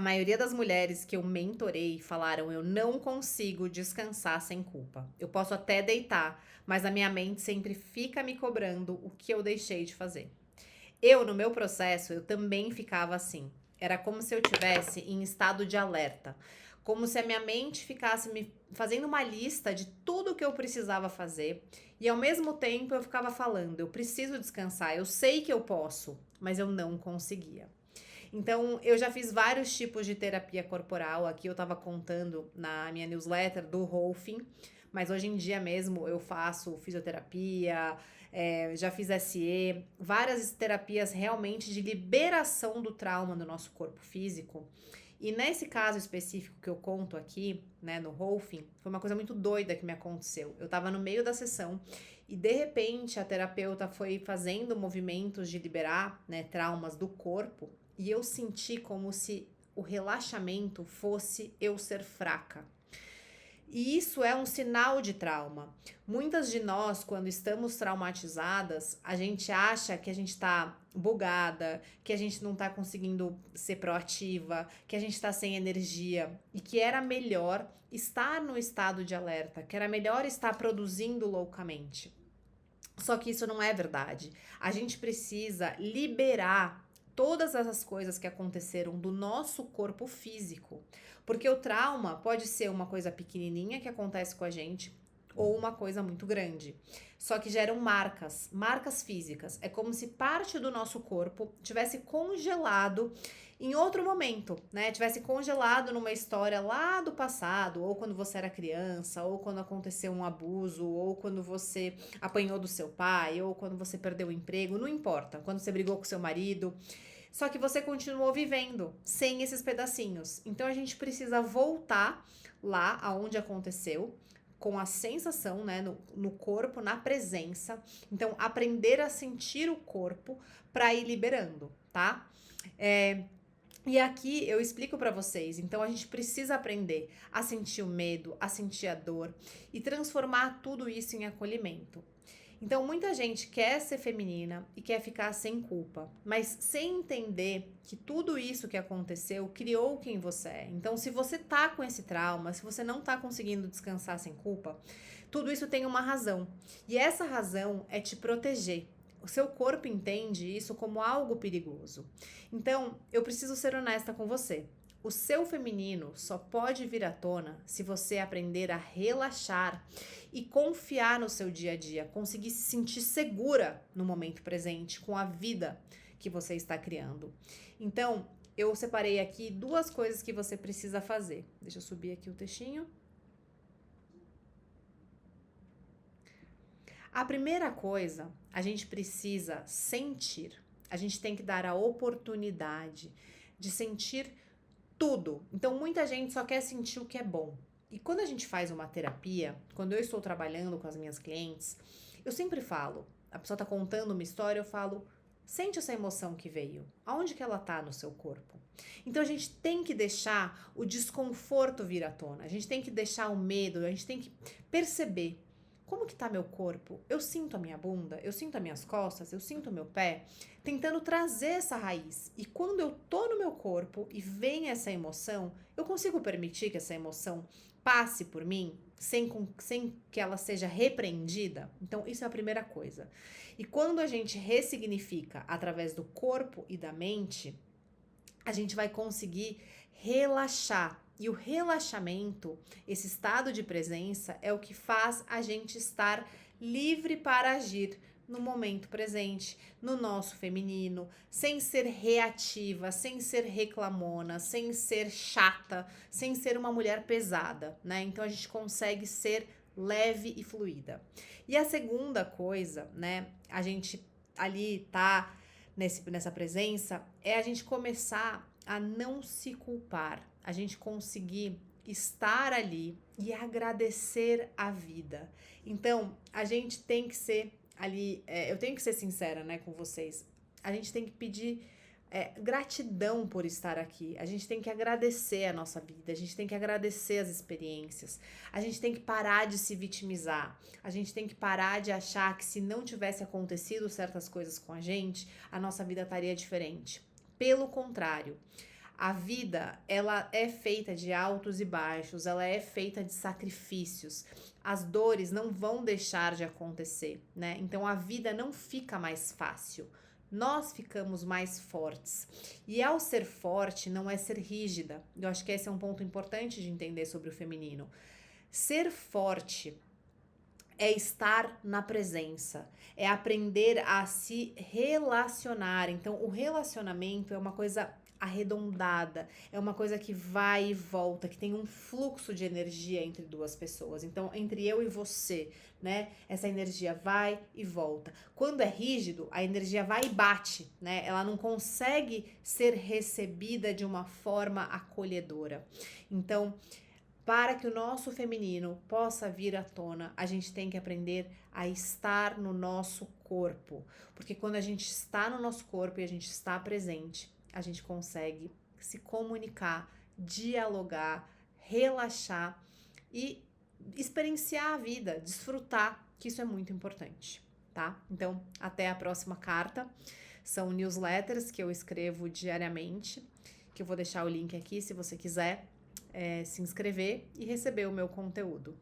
maioria das mulheres que eu mentorei falaram: eu não consigo descansar sem culpa. Eu posso até deitar, mas a minha mente sempre fica me cobrando o que eu deixei de fazer. Eu, no meu processo, eu também ficava assim. Era como se eu tivesse em estado de alerta. Como se a minha mente ficasse me fazendo uma lista de tudo que eu precisava fazer. E ao mesmo tempo eu ficava falando: eu preciso descansar, eu sei que eu posso, mas eu não conseguia. Então, eu já fiz vários tipos de terapia corporal. Aqui eu estava contando na minha newsletter do Rolfing, mas hoje em dia mesmo eu faço fisioterapia, já fiz SE, várias terapias realmente de liberação do trauma do nosso corpo físico. E nesse caso específico que eu conto aqui, né, no Rolfing, foi uma coisa muito doida que me aconteceu. Eu estava no meio da sessão e de repente a terapeuta foi fazendo movimentos de liberar, né, traumas do corpo e eu senti como se o relaxamento fosse eu ser fraca. E isso é um sinal de trauma. Muitas de nós, quando estamos traumatizadas, a gente acha que a gente está bugada, que a gente não está conseguindo ser proativa, que a gente está sem energia e que era melhor estar no estado de alerta, que era melhor estar produzindo loucamente. Só que isso não é verdade. A gente precisa liberar todas essas coisas que aconteceram do nosso corpo físico. Porque o trauma pode ser uma coisa pequenininha que acontece com a gente ou uma coisa muito grande. Só que geram marcas, marcas físicas. É como se parte do nosso corpo tivesse congelado em outro momento, né? Tivesse congelado numa história lá do passado, ou quando você era criança, ou quando aconteceu um abuso, ou quando você apanhou do seu pai, ou quando você perdeu o emprego, não importa, quando você brigou com seu marido. Só que você continuou vivendo sem esses pedacinhos. Então a gente precisa voltar lá aonde aconteceu, com a sensação, né, no corpo, na presença. Então, aprender a sentir o corpo para ir liberando, tá? E aqui eu explico para vocês. Então, a gente precisa aprender a sentir o medo, a sentir a dor e transformar tudo isso em acolhimento. Então, muita gente quer ser feminina e quer ficar sem culpa, mas sem entender que tudo isso que aconteceu criou quem você é. Então, se você tá com esse trauma, se você não tá conseguindo descansar sem culpa, tudo isso tem uma razão. E essa razão é te proteger. O seu corpo entende isso como algo perigoso. Então, eu preciso ser honesta com você. O seu feminino só pode vir à tona se você aprender a relaxar e confiar no seu dia a dia, conseguir se sentir segura no momento presente com a vida que você está criando. Então, eu separei aqui duas coisas que você precisa fazer. Deixa eu subir aqui o textinho. A primeira coisa, a gente precisa sentir. A gente tem que dar a oportunidade de sentir tudo. Então, muita gente só quer sentir o que é bom. E quando a gente faz uma terapia, quando eu estou trabalhando com as minhas clientes, eu sempre falo, a pessoa está contando uma história, eu falo, sente essa emoção que veio. Aonde que ela está no seu corpo? Então, a gente tem que deixar o desconforto vir à tona. A gente tem que deixar o medo, a gente tem que perceber como que tá meu corpo? Eu sinto a minha bunda, eu sinto as minhas costas, eu sinto o meu pé, tentando trazer essa raiz. E quando eu tô no meu corpo e vem essa emoção, eu consigo permitir que essa emoção passe por mim sem que ela seja repreendida? Então, isso é a primeira coisa. E quando a gente ressignifica através do corpo e da mente, a gente vai conseguir relaxar. E o relaxamento, esse estado de presença, é o que faz a gente estar livre para agir no momento presente, no nosso feminino, sem ser reativa, sem ser reclamona, sem ser chata, sem ser uma mulher pesada, né? Então a gente consegue ser leve e fluida. E a segunda coisa, né, a gente ali tá nessa presença, é a gente começar a não se culpar, a gente conseguir estar ali e agradecer a vida. Então, a gente tem que ser ali, eu tenho que ser sincera, né, com vocês. A gente tem que pedir gratidão por estar aqui. A gente tem que agradecer a nossa vida, a gente tem que agradecer as experiências, a gente tem que parar de se vitimizar, a gente tem que parar de achar que se não tivesse acontecido certas coisas com a nossa vida estaria diferente. Pelo contrário, A vida, ela é feita de altos e baixos, ela é feita de sacrifícios. As dores não vão deixar de acontecer, né? Então a vida não fica mais fácil. Nós ficamos mais fortes. E ao ser forte não é ser rígida. Eu acho que esse é um ponto importante de entender sobre o feminino. Ser forte é estar na presença, é aprender a se relacionar. Então, o relacionamento é uma coisa arredondada, é uma coisa que vai e volta, que tem um fluxo de energia entre duas pessoas. Então, entre eu e você, né? Essa energia vai e volta. Quando é rígido, a energia vai e bate, né? Ela não consegue ser recebida de uma forma acolhedora. Então, para que o nosso feminino possa vir à tona, a gente tem que aprender a estar no nosso corpo. Porque quando a gente está no nosso corpo e a gente está presente, a gente consegue se comunicar, dialogar, relaxar e experienciar a vida, desfrutar, que isso é muito importante, tá? Então, até a próxima carta. São newsletters que eu escrevo diariamente, que eu vou deixar o link aqui se você quiser se inscrever e receber o meu conteúdo.